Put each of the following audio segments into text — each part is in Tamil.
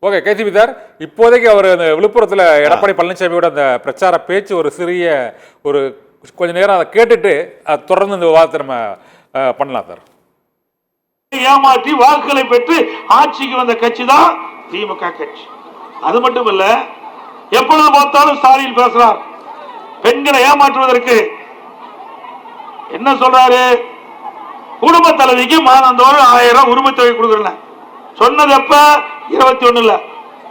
ஓகே கேசிபி சார், இப்போதைக்கு அவர் அந்த விழுப்புரத்தில் எடப்பாடி பழனிசாமியோட அந்த பிரச்சார பேச்சு ஒரு சிறிய ஒரு கொஞ்ச நேரம் அதை கேட்டுட்டு தொடர்ந்து இந்த விவாதத்தை நம்ம பண்ணலாம் சார். ஏமாற்றி வாக்குகளை பெற்று ஆட்சிக்கு வந்த கட்சி தான் திமுக கட்சி. அது மட்டும் இல்ல, எப்பொழுது பார்த்தாலும் ஸ்டாலின் பேசுறார் பெண்களை ஏமாற்றுவதற்கு. என்ன சொல்றாரு? குடும்ப தலைவிக்கு மாதந்தோறும் 1000 உரிமை தொகை கொடுக்குறேன் சொன்னது எப்ப? 21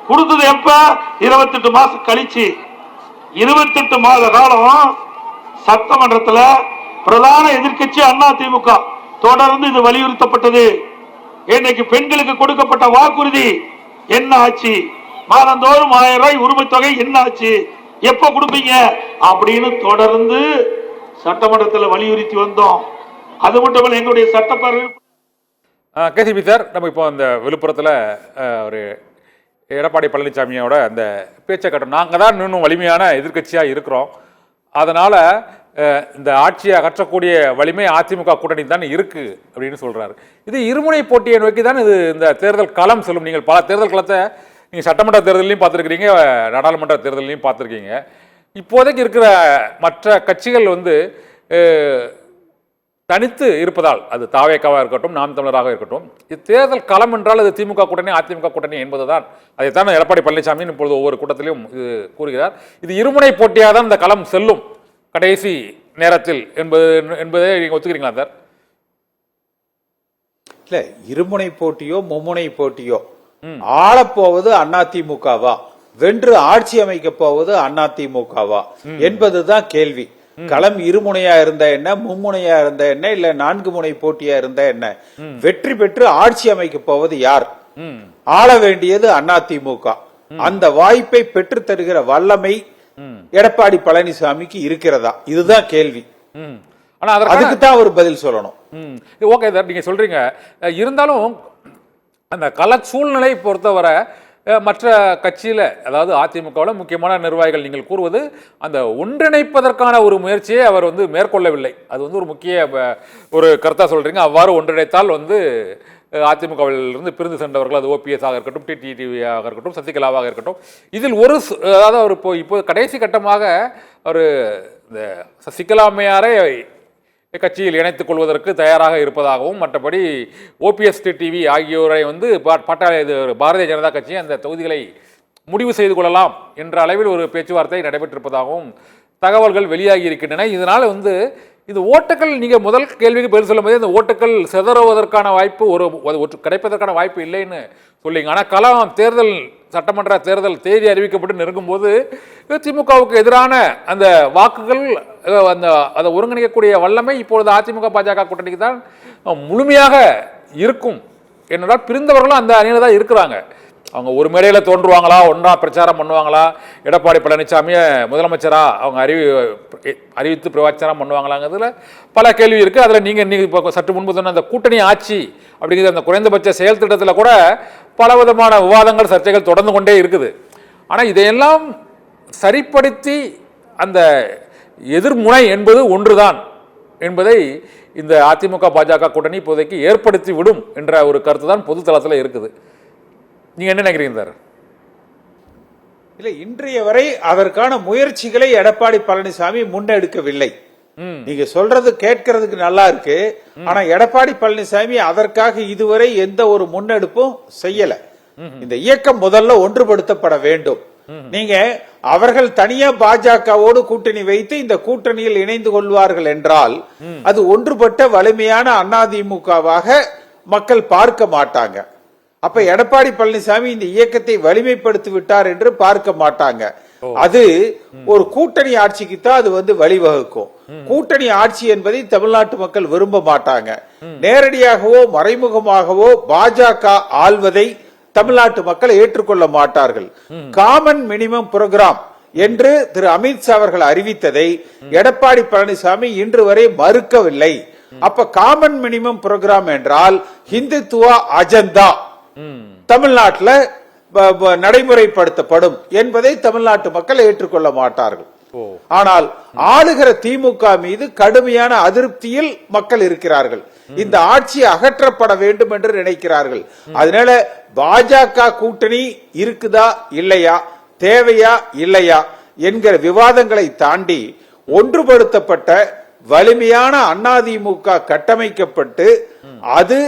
கொடுத்தது எப்ப? 28 மாசம் கழிச்சு. 28 மாத காலம் சட்டமன்றத்தில் பிரதான எதிர்கட்சி அதிமுக தொடர்ந்து இது வலியுறுத்தப்பட்டது. இன்னைக்கு பெண்களுக்கு கொடுக்கப்பட்ட வாக்குறுதி என்ன ஆச்சு? மாதந்தோறும் 1000 ரூபாய் உரிமை தொகை என்ன ஆச்சு? எப்ப கொடுப்பீங்க அப்படின்னு தொடர்ந்து சட்டமன்றத்தில் வலியுறுத்தி வந்தோம். அது மட்டுமல்ல, எங்களுடைய சட்டப்பேரவை கேசிபி சார், நம்ம இப்போ அந்த விழுப்புரத்தில் ஒரு எடப்பாடி பழனிசாமியோட அந்த பேச்சை கட்டணும். நாங்கள் தான் இன்னும் வலிமையான எதிர்கட்சியாக இருக்கிறோம், அதனால் இந்த ஆட்சியை அகற்றக்கூடிய வலிமை அதிமுக கூட்டணி தான் இருக்குது அப்படின்னு சொல்கிறாரு. இது இருமுனை போட்டியை நோக்கி தான் இது இந்த தேர்தல் களம் செல்லும். நீங்கள் பல தேர்தல் களத்தை நீங்கள் சட்டமன்ற தேர்தலையும் பார்த்துருக்கிறீங்க, நாடாளுமன்ற தேர்தலையும் பார்த்துருக்கீங்க. இப்போதைக்கு இருக்கிற மற்ற கட்சிகள் தனித்து இருப்பதால், அது தாவேக்காவாக இருக்கட்டும், நாம் தமிழராக இருக்கட்டும், இது தேர்தல் களம் என்றால் அது திமுக கூட்டணி அதிமுக கூட்டணி என்பதுதான். அதைத்தான் எடப்பாடி பழனிசாமி இப்பொழுது ஒவ்வொரு கூட்டத்திலையும் இது கூறுகிறார். இது இருமுனை போட்டியாக தான் இந்த களம் செல்லும் கடைசி நேரத்தில் என்பதை நீங்க ஒத்துக்கிறீங்களா சார்? இல்ல, இருமுனை போட்டியோ மும்முனை போட்டியோ, ஆளப்போவது அதிமுகவா, வென்று ஆட்சி அமைக்க போவது அதிமுகவா என்பதுதான் கேள்வி. களம் இருமுனையா இருந்த என்ன, மும்முனையா இருந்த என்ன, இல்ல 4 முனை போட்டியா இருந்த என்ன, வெற்றி பெற்று ஆட்சி அமைக்க போவது யார்? ஆள வேண்டியது அதிமுக. அந்த வாய்ப்பை பெற்று தருகிற வல்லமை எடப்பாடி பழனிசாமிக்கு இருக்கிறதா? இதுதான் கேள்வி. ஆனா அதுக்கு தான் ஒரு பதில் சொல்லணும். ஓகே சார், நீங்க சொல்றீங்க. இருந்தாலும் அந்த கள சூழ்நிலை பொறுத்தவரை மற்ற கட்சியில், அதாவது அதிமுகவில் முக்கியமான நிர்வாகிகள் நீங்கள் கூறுவது அந்த ஒன்றிணைப்பதற்கான ஒரு முயற்சியை அவர் மேற்கொள்ளவில்லை. அது ஒரு முக்கிய ஒரு கருத்தாக சொல்கிறீங்க. அவ்வாறு ஒன்றிணைத்தால் அதிமுகவிலிருந்து பிரிந்து சென்றவர்கள், அது ஓபிஎஸ் ஆக இருக்கட்டும், டிடிவியாக இருக்கட்டும், சசிகலாவாக இருக்கட்டும், இதில் அதாவது அவர் இப்போ கடைசி கட்டமாக அவர் இந்த சசிகலா அம்மையாரை கட்சியில் இணைத்துக் கொள்வதற்கு தயாராக இருப்பதாகவும், மற்றபடி ஓபிஎஸ் டிடிவி ஆகியோரை பாரதிய ஜனதா கட்சி அந்த தொகுதிகளை முடிவு செய்து கொள்ளலாம் என்ற அளவில் ஒரு பேச்சுவார்த்தை நடைபெற்றிருப்பதாகவும் தகவல்கள் வெளியாகி இருக்கின்றன. இதனால் இந்த ஓட்டுகள், நீங்கள் முதல் கேள்விக்கு பதில் சொல்லும் போது இந்த ஓட்டுகள் சிதறுவதற்கான வாய்ப்பு கிடைப்பதற்கான வாய்ப்பு இல்லைன்னு சொல்லிங்க. ஆனால் களம் தேர்தல், சட்டமன்ற தேர்தல் தேதி அறிவிக்கப்பட்டு நெருங்கும் போது திமுகவுக்கு எதிரான அந்த வாக்குகள், அதை ஒருங்கிணைக்கக்கூடிய வல்லமை இப்பொழுது அதிமுக பாஜக கூட்டணிக்கு தான் முழுமையாக இருக்கும். என்னென்றால் பிரிந்தவர்களும் அந்த அணியில் தான் இருக்கிறாங்க. அவங்க ஒரு மேடையில் தோன்றுவாங்களா, ஒன்றா பிரச்சாரம் பண்ணுவாங்களா, எடப்பாடி பழனிசாமியை முதலமைச்சராக அவங்க அறிவித்து பிரச்சாரம் பண்ணுவாங்களாங்கிறதுல பல கேள்வி இருக்குது. அதில் நீங்கள் இப்போ சற்று முன்பு சொன்ன அந்த கூட்டணி ஆட்சி அப்படிங்கிற அந்த குறைந்தபட்ச செயல் திட்டத்தில் கூட பல விதமான விவாதங்கள், சர்ச்சைகள் தொடர்ந்து கொண்டே இருக்குது. ஆனால் இதையெல்லாம் சரிப்படுத்தி அந்த எதிர்முனை என்பது ஒன்றுதான் என்பதை இந்த அதிமுக பாஜக கூட்டணி இப்போதைக்கு ஏற்படுத்தி விடும் என்ற ஒரு கருத்து தான் பொது தளத்தில் இருக்குது. நீங்க என்ன நினைக்கிறீங்க சார்? இல்ல, இன்றைய வரை அதற்கான முயற்சிகளை எடப்பாடி பழனிசாமி முன்னெடுக்கவில்லை. நீங்க சொல்றது கேட்கறதுக்கு நல்லா இருக்கு, ஆனா எடப்பாடி பழனிசாமி அதற்காக இதுவரை எந்த ஒரு முன்னெடுப்பும் செய்யல. இந்த இயக்கம் முதல்ல ஒன்றுபடுத்தப்பட வேண்டும். நீங்க அவர்கள் தனியா பாஜகவோடு கூட்டணி வைத்து இந்த கூட்டணியில் இணைந்து கொள்வார்கள் என்றால் அது ஒன்றுபட்ட வலிமையான அதிமுகவாக மக்கள் பார்க்க மாட்டாங்க. அப்ப எடப்பாடி பழனிசாமி இந்த இயக்கத்தை வலிமைப்படுத்தி விட்டார் என்று பார்க்க மாட்டாங்க. அது ஒரு கூட்டணி ஆட்சிக்கு தான் அது வழிவகுக்கும். கூட்டணி ஆட்சி என்பதை தமிழ்நாட்டு மக்கள் விரும்ப மாட்டாங்க. நேரடியாகவோ மறைமுகமாகவோ பாஜக ஆள்வதை தமிழ்நாட்டு மக்கள் ஏற்றுக்கொள்ள மாட்டார்கள். காமன் மினிமம் புரோகிராம் என்று திரு அமித்ஷா அவர்கள் அறிவித்ததை எடப்பாடி பழனிசாமி இன்று வரை மறுக்கவில்லை. அப்ப காமன் மினிமம் புரோகிராம் என்றால் இந்துத்துவ அஜெண்டா தமிழ்நாட்டில் நடைமுறைப்படுத்தப்படும் என்பதை தமிழ்நாட்டு மக்கள் ஏற்றுக்கொள்ள மாட்டார்கள். ஆனால் ஆளுகிற திமுக மீது கடுமையான அதிருப்தியில் மக்கள் இருக்கிறார்கள். இந்த ஆட்சி அகற்றப்பட வேண்டும் என்று நினைக்கிறார்கள். அதனால பாஜக கூட்டணி இருக்குதா இல்லையா, தேவையா இல்லையா என்கிற விவாதங்களை தாண்டி ஒன்றுபடுத்தப்பட்ட வலிமையான அதிமுக கட்டமைக்கப்பட்டு அது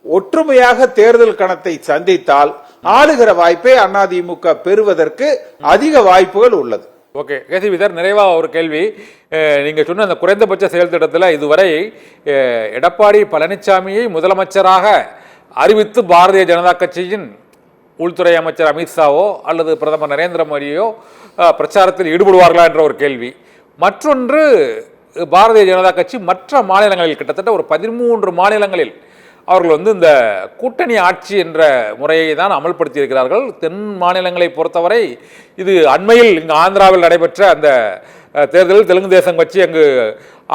ஒற்றுமையாக தேர்தல் கணத்தை சந்தித்தால் ஆளுகிற வாய்ப்பை அதிமுக பெறுவதற்கு அதிக வாய்ப்புகள் உள்ளது. ஓகே, கேசிவிதர், நிறைவா ஒரு கேள்வி. நீங்க சொன்ன அந்த குறைந்தபட்ச செயல் திட்டத்தில் இதுவரை எடப்பாடி பழனிசாமியை முதலமைச்சராக அறிவித்து பாரதிய ஜனதா கட்சியின் உள்துறை அமைச்சர் அமித்ஷாவோ அல்லது பிரதமர் நரேந்திர மோடியோ பிரச்சாரத்தில் ஈடுபடுவார்களா என்ற ஒரு கேள்வி. மற்றொன்று, பாரதிய ஜனதா கட்சி மற்ற மாநிலங்களில் கிட்டத்தட்ட ஒரு 13 மாநிலங்களில் அவர்கள் இந்த கூட்டணி ஆட்சி என்ற முறையை தான் அமல்படுத்தி இருக்கிறார்கள். தென் மாநிலங்களை பொறுத்தவரை இது அண்மையில் இங்கு ஆந்திராவில் நடைபெற்ற அந்த தேர்தலில் தெலுங்கு தேசம் கட்சி அங்கு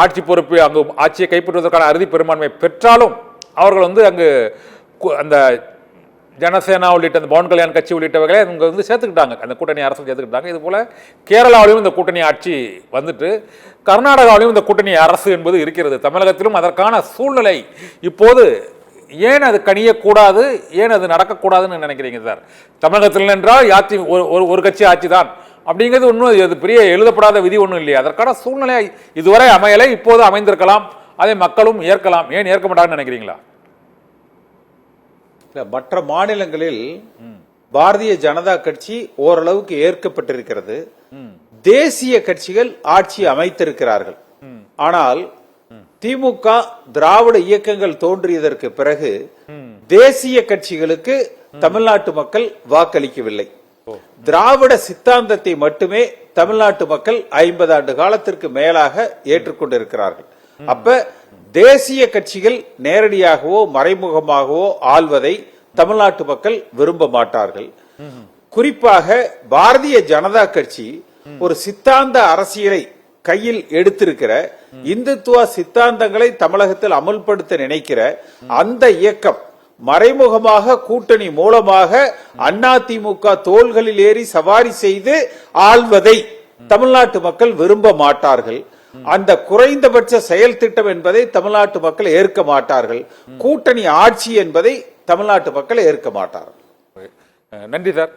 ஆட்சி பொறுப்பு அங்கு ஆட்சியை கைப்பற்றுவதற்கான அறுதி பெரும்பான்மை பெற்றாலும் அவர்கள் அங்கு அந்த ஜனசேனா உள்ளிட்ட அந்த பவன் கல்யாண் கட்சி உள்ளிட்டவர்களை அங்கே சேர்த்துக்கிட்டாங்க, அந்த கூட்டணி அரசு சேர்த்துக்கிட்டாங்க. இது போல கேரளாவிலும் இந்த கூட்டணி ஆட்சி வந்துட்டு கர்நாடகாவிலும் இந்த கூட்டணி அரசு என்பது இருக்கிறது. தமிழகத்திலும் அதற்கான சூழ்நிலை இப்போது ஏன் அது கணியக்கூடாது, ஏன் அது நடக்கக்கூடாதுன்னு நினைக்கிறீங்க சார்? தமிழகத்தில் என்றால் ஒரு கட்சி ஆட்சி தான் அப்படிங்கிறது ஒன்றும் அது பெரிய எழுதப்படாத விதி ஒன்றும் இல்லையா? அதற்கான சூழ்நிலை இதுவரை அமையலை, இப்போது அமைந்திருக்கலாம், அதை மக்களும் ஏற்கலாம். ஏன் ஏற்க மாட்டாங்கன்னு நினைக்கிறீங்களா? மற்ற மாநிலங்களில் பாரதிய ஜனதா கட்சி ஓரளவுக்கு ஏற்கப்பட்டிருக்கிறது. தேசிய கட்சிகள் ஆட்சி அமைத்திருக்கிறார்கள். ஆனால் திமுக திராவிட இயக்கங்கள் தோன்றியதற்கு பிறகு தேசிய கட்சிகளுக்கு தமிழ்நாட்டு மக்கள் வாக்களிக்கவில்லை. திராவிட சித்தாந்தத்தை மட்டுமே தமிழ்நாட்டு மக்கள் 50 ஆண்டு காலத்திற்கு மேலாக ஏற்றுக்கொண்டிருக்கிறார்கள். அப்ப தேசிய கட்சிகள் நேரடியாகவோ மறைமுகமாகவோ ஆள்வதை தமிழ்நாட்டு மக்கள் விரும்ப மாட்டார்கள். குறிப்பாக பாரதிய ஜனதா கட்சி ஒரு சித்தாந்த அரசியலை கையில் எடுத்திருக்கிற, இந்துத்துவ சித்தாந்தங்களை தமிழகத்தில் அமல்படுத்த நினைக்கிற அந்த இயக்கம் மறைமுகமாக கூட்டணி மூலமாக அதிமுக தோள்களில் ஏறி சவாரி செய்து ஆள்வதை தமிழ்நாட்டு மக்கள் விரும்ப மாட்டார்கள். அந்த குறைந்தபட்ச செயல் திட்டம் என்பதை தமிழ்நாட்டு மக்கள் ஏற்க மாட்டார்கள். கூட்டணி ஆட்சி என்பதை தமிழ்நாட்டு மக்கள் ஏற்க மாட்டார்கள். நன்றி சார்.